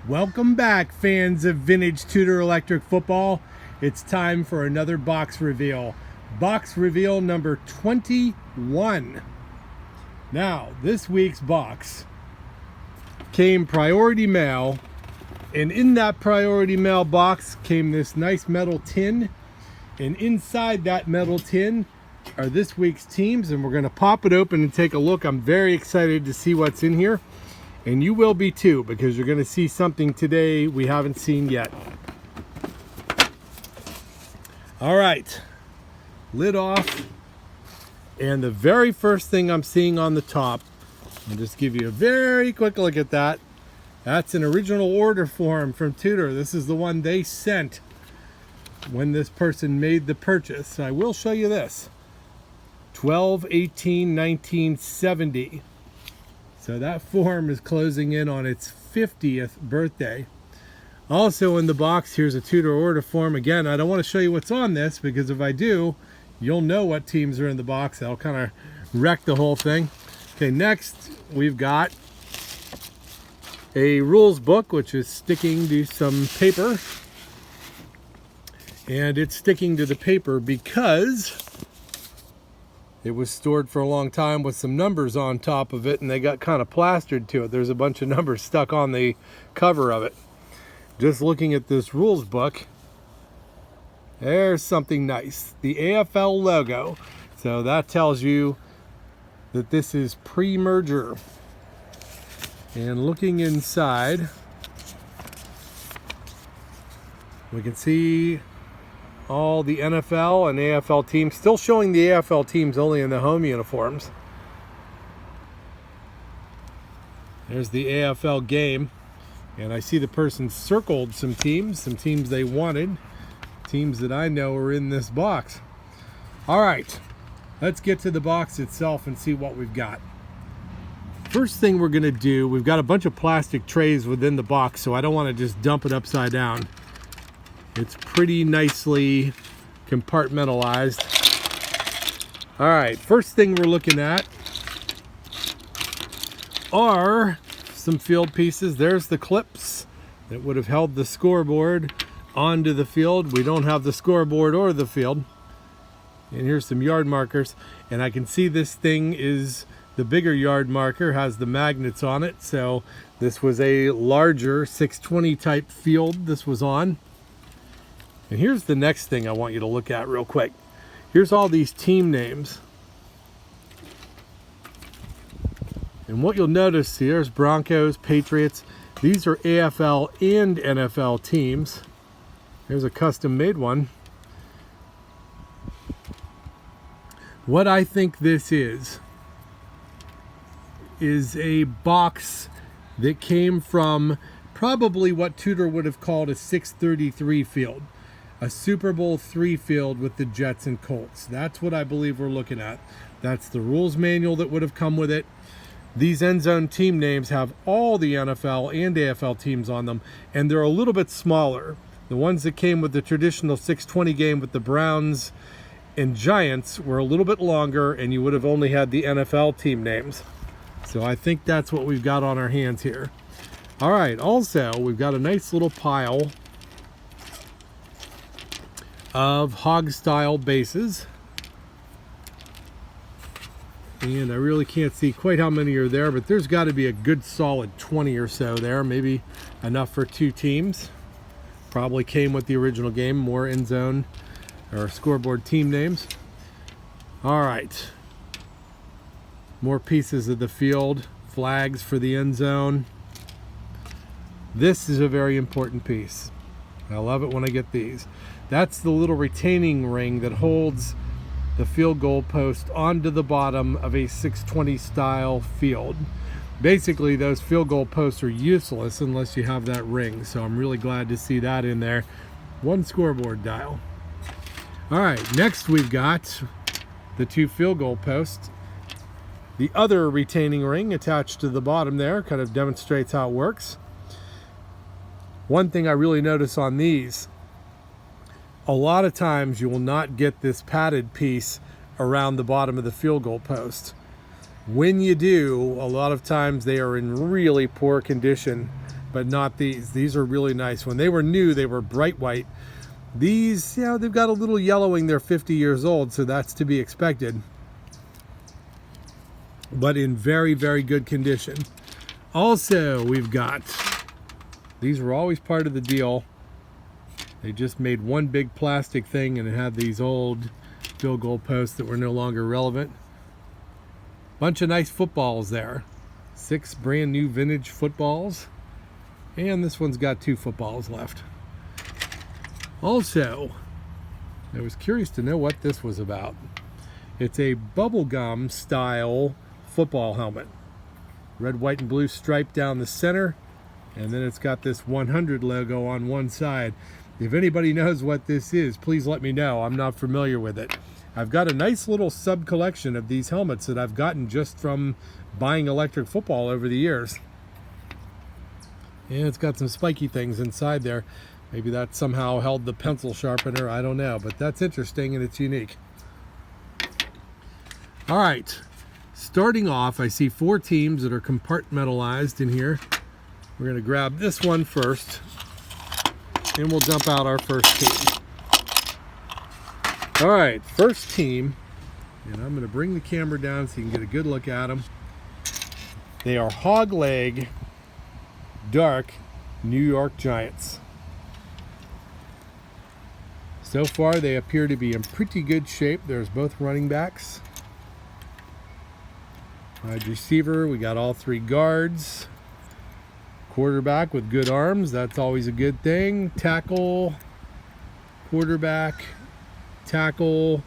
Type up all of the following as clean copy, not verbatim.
Welcome back, fans of vintage Tudor electric football. It's time for another box reveal. Box reveal number 21. Now, this week's box came priority mail, and in that priority mail box came this nice metal tin, and inside that metal tin are this week's teams, and we're going to pop it open and take a look. I'm very excited to see what's in here. And you will be too, because you're going to see something today we haven't seen yet. All right, lid off. And the very first thing I'm seeing on the top, I'll just give you a very quick look at that. That's an original order form from Tudor. This is the one they sent when this person made the purchase. I will show you this. 12/18/1970. So that form is closing in on its 50th birthday. Also in the box, here's a Tudor order form. Again, I don't want to show you what's on this, because if I do, you'll know what teams are in the box. That'll kind of wreck the whole thing. Okay, next we've got a rules book, which is sticking to some paper. And it's sticking to the paper because it was stored for a long time with some numbers on top of it, and they got kind of plastered to it. There's a bunch of numbers stuck on the cover of it. Just looking at this rules book, there's something nice. The AFL logo. So that tells you that this is pre-merger. And looking inside, we can see all the NFL and AFL teams, still showing the AFL teams only in the home uniforms. There's the AFL game, and I see the person circled some teams they wanted, teams that I know are in this box. All right, let's get to the box itself and see what we've got. First thing we're gonna do, we've got a bunch of plastic trays within the box, so I don't want to just dump it upside down. It's pretty nicely compartmentalized. All right, first thing we're looking at are some field pieces. There's the clips that would have held the scoreboard onto the field. We don't have the scoreboard or the field. And here's some yard markers. And I can see this thing is the bigger yard marker, has the magnets on it. So this was a larger 620 type field this was on. And here's the next thing I want you to look at real quick. Here's all these team names. And what you'll notice here is Broncos, Patriots. These are AFL and NFL teams. Here's a custom made one. What I think this is a box that came from probably what Tudor would have called a 633 field. A Super Bowl III field with the Jets and Colts. That's what I believe we're looking at. That's the rules manual that would have come with it. These end zone team names have all the NFL and AFL teams on them, and they're a little bit smaller. The ones that came with the traditional 620 game with the Browns and Giants were a little bit longer, and you would have only had the NFL team names. So I think that's what we've got on our hands here. All right, also, we've got a nice little pile of hog style bases, and I really can't see quite how many are there, but there's got to be a good solid 20 or so there, maybe enough for two teams. Probably came with the original game, more end zone or scoreboard team names. All right, more pieces of the field, flags for the end zone. This is a very important piece. I love it when I get these. That's the little retaining ring that holds the field goal post onto the bottom of a 620 style field. Basically, those field goal posts are useless unless you have that ring. So I'm really glad to see that in there. One scoreboard dial. All right, next we've got the two field goal posts. The other retaining ring attached to the bottom there kind of demonstrates how it works. One thing I really notice on these, a lot of times you will not get this padded piece around the bottom of the field goal post. When you do, a lot of times they are in really poor condition. but not these. These are really nice. When they were new, they were bright white. These, you know, they've got a little yellowing. They're 50 years old, so that's to be expected. But in very, very good condition. Also, we've got, these were always part of the deal. They just made one big plastic thing, and it had these old field goal posts that were no longer relevant. Bunch of nice footballs there. 6 brand new vintage footballs. And this one's got 2 footballs left. Also, I was curious to know what this was about. It's a bubblegum style football helmet. Red, white, and blue stripe down the center. And then it's got this 100 logo on one side. If anybody knows what this is, please let me know. I'm not familiar with it. I've got a nice little sub collection of these helmets that I've gotten just from buying electric football over the years. And it's got some spiky things inside there. Maybe that somehow held the pencil sharpener. I don't know, but that's interesting and it's unique. All right, starting off, I see 4 teams that are compartmentalized in here. We're going to grab this one first, and we'll dump out our first team. All right, first team, and I'm going to bring the camera down so you can get a good look at them. They are hog leg, dark New York Giants. So far, they appear to be in pretty good shape. There's both running backs. Wide receiver, we got all 3 guards. Quarterback with good arms, that's always a good thing. Tackle, quarterback, tackle,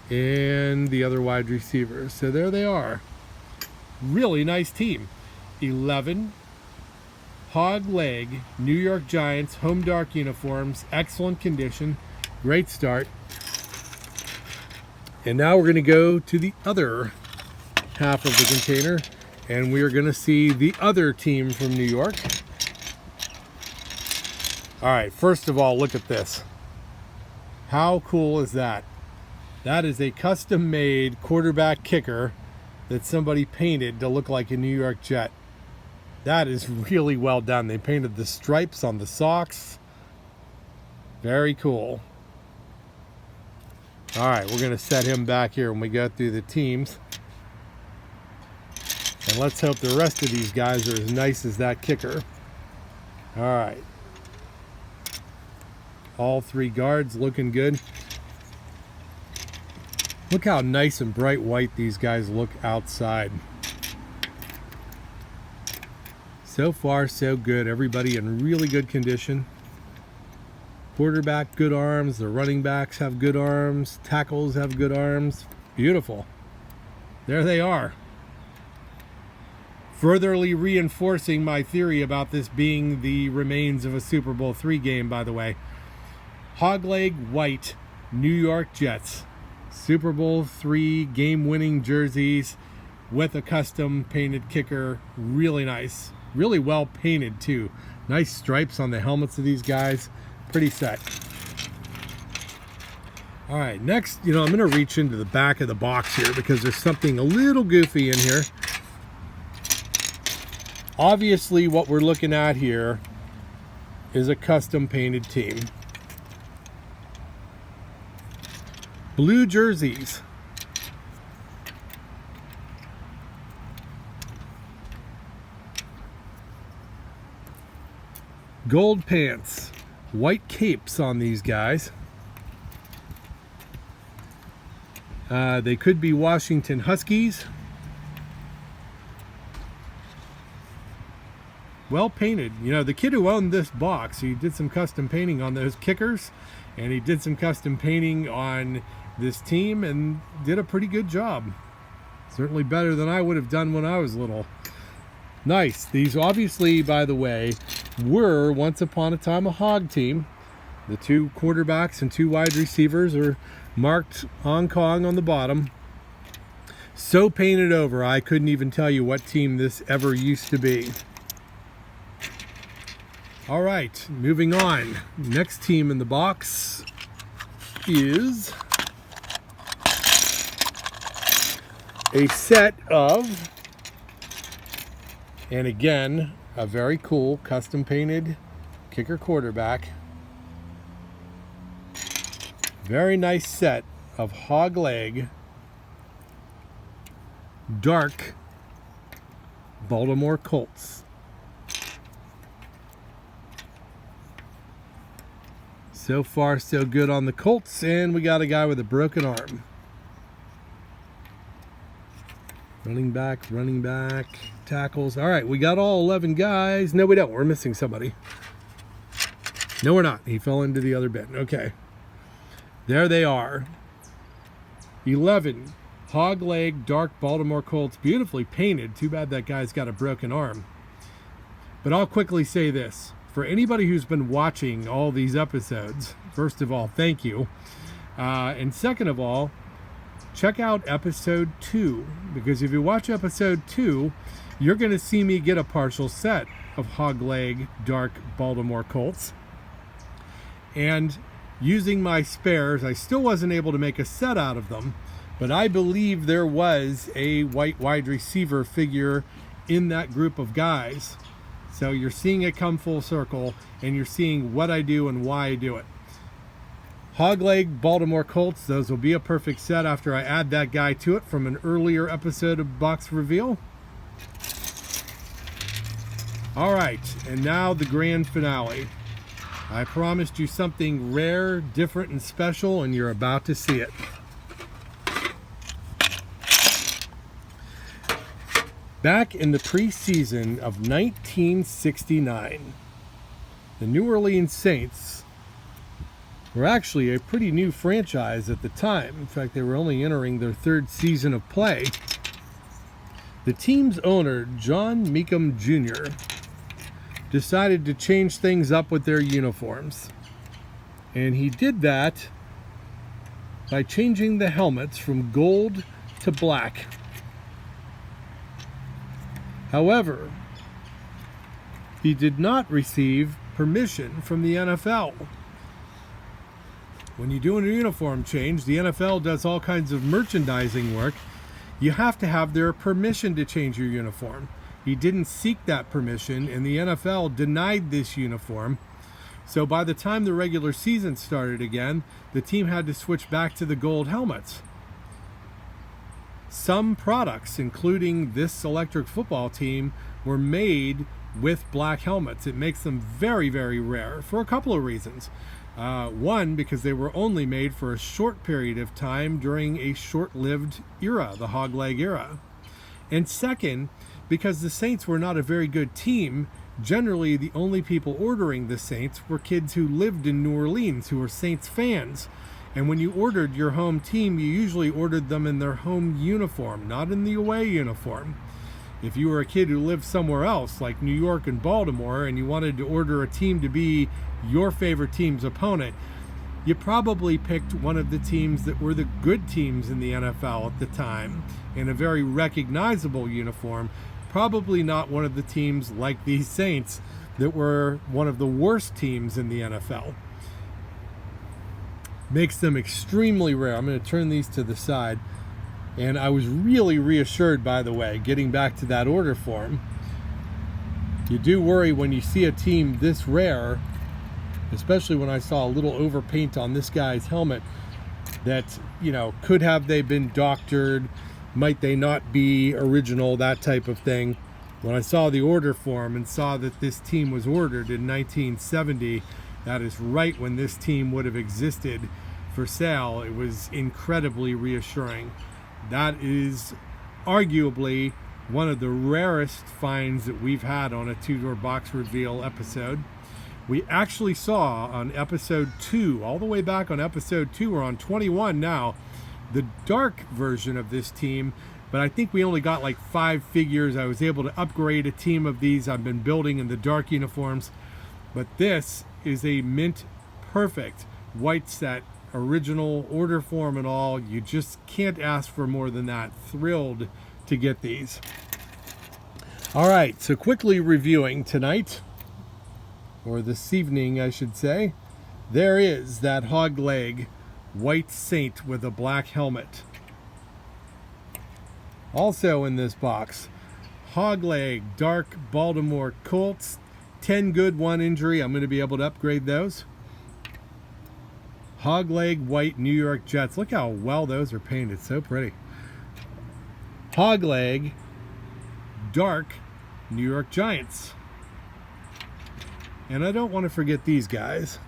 and the other wide receivers. So there they are. Really nice team. 11 hog leg New York Giants home dark uniforms, excellent condition, great start. And now we're going to go to the other half of the container, and we are going to see the other team from New York. All right, first of all, look at this. How cool is that? That is a custom-made quarterback kicker that somebody painted to look like a New York Jet. That is really well done. They painted the stripes on the socks. Very cool. All right, we're going to set him back here when we go through the teams. And let's hope the rest of these guys are as nice as that kicker. All right. All 3 guards looking good. Look how nice and bright white these guys look outside. So far, so good. Everybody in really good condition. Quarterback, good arms. The running backs have good arms. Tackles have good arms. Beautiful. There they are. Furtherly reinforcing my theory about this being the remains of a Super Bowl III game, by the way. Hogleg white New York Jets. Super Bowl III game-winning jerseys with a custom painted kicker. Really nice. Really well painted, too. Nice stripes on the helmets of these guys. Pretty set. All right, next, I'm going to reach into the back of the box here because there's something a little goofy in here. Obviously, what we're looking at here is a custom painted team. Blue jerseys. Gold pants. White capes on these guys. They could be Washington Huskies. Well painted. The kid who owned this box, he did some custom painting on those kickers, and he did some custom painting on this team and did a pretty good job. Certainly better than I would have done when I was little. Nice. These obviously, by the way, were once upon a time a hog team. The 2 quarterbacks and 2 wide receivers are marked Hong Kong on the bottom. So painted over, I couldn't even tell you what team this ever used to be. All right, moving on. Next team in the box is a set of, and again, a very cool custom painted kicker quarterback. Very nice set of hog leg dark Baltimore Colts. So far, so good on the Colts, and we got a guy with a broken arm. Running back, tackles. All right, we got all 11 guys. No, we don't. We're missing somebody. No, we're not. He fell into the other bin. Okay. There they are. 11 hog leg dark Baltimore Colts, beautifully painted. Too bad that guy's got a broken arm. But I'll quickly say this. For anybody who's been watching all these episodes, first of all, thank you. And second of all, check out episode 2, because if you watch episode 2, you're going to see me get a partial set of hog leg dark Baltimore Colts. And using my spares, I still wasn't able to make a set out of them, but I believe there was a white wide receiver figure in that group of guys. So you're seeing it come full circle, and you're seeing what I do and why I do it. Hog leg Baltimore Colts, those will be a perfect set after I add that guy to it from an earlier episode of Box Reveal. All right, and now the grand finale. I promised you something rare, different, and special, and you're about to see it. Back in the preseason of 1969, the New Orleans Saints were actually a pretty new franchise at the time. In fact, they were only entering their 3rd season of play. The team's owner, John Meekum Jr., decided to change things up with their uniforms. And he did that by changing the helmets from gold to black. However, he did not receive permission from the NFL. When you do a uniform change, the NFL does all kinds of merchandising work. You have to have their permission to change your uniform. He didn't seek that permission, and the NFL denied this uniform. So by the time the regular season started again, the team had to switch back to the gold helmets. Some products, including this electric football team, were made with black helmets. It makes them very, very rare for a couple of reasons. One, because they were only made for a short period of time during a short-lived era, the hog leg era. And second, because the Saints were not a very good team, generally the only people ordering the Saints were kids who lived in New Orleans, who were Saints fans. And when you ordered your home team, you usually ordered them in their home uniform, not in the away uniform. If you were a kid who lived somewhere else, like New York and Baltimore, and you wanted to order a team to be your favorite team's opponent, you probably picked one of the teams that were the good teams in the NFL at the time, in a very recognizable uniform, probably not one of the teams like these Saints that were one of the worst teams in the NFL. Makes them extremely rare. I'm going to turn these to the side. And I was really reassured, by the way, getting back to that order form. You do worry when you see a team this rare, especially when I saw a little overpaint on this guy's helmet, that, you know, could have they been doctored, might they not be original, that type of thing. When I saw the order form and saw that this team was ordered in 1970, that is right when this team would have existed for sale, it was incredibly reassuring. That is arguably one of the rarest finds that we've had on a Tudor box reveal episode. We actually saw on episode 2, all the way back on episode 2, we're on 21 now, the dark version of this team, but I think we only got like 5 figures. I was able to upgrade a team of these I've been building in the dark uniforms, but this is a mint perfect white set, original order form and all. You just can't ask for more than that. Thrilled to get these. All right, so quickly reviewing tonight, or this evening I should say, there is that hog leg white Saint with a black helmet. Also in this box, Hogleg dark Baltimore Colts. 10 good, 1 injury. I'm going to be able to upgrade those. Hogleg white New York Jets. Look how well those are painted. So pretty. Hogleg dark New York Giants. And I don't want to forget these guys.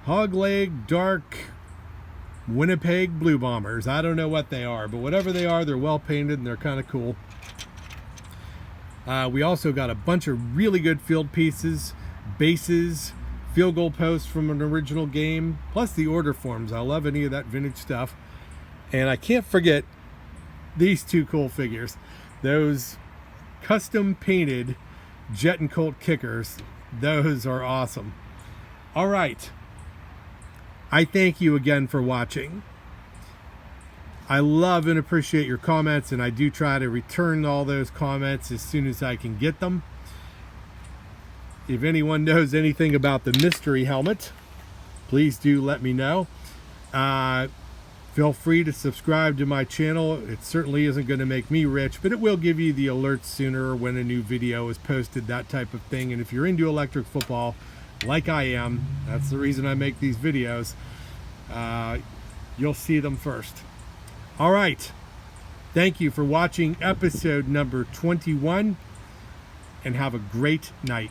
Hogleg dark Winnipeg Blue Bombers. I don't know what they are, but whatever they are, they're well painted and they're kind of cool. We also got a bunch of really good field pieces, bases, field goal posts from an original game, plus the order forms. I love any of that vintage stuff. And I can't forget these 2 cool figures. Those custom painted Jet and Colt kickers. Those are awesome. All right. I thank you again for watching. I love and appreciate your comments, and I do try to return all those comments as soon as I can get them. If anyone knows anything about the mystery helmet, please do let me know. Feel free to subscribe to my channel. It certainly isn't going to make me rich, but it will give you the alerts sooner when a new video is posted, that type of thing. And if you're into electric football, like I am, that's the reason I make these videos, you'll see them first. All right. Thank you for watching episode number 21, and have a great night.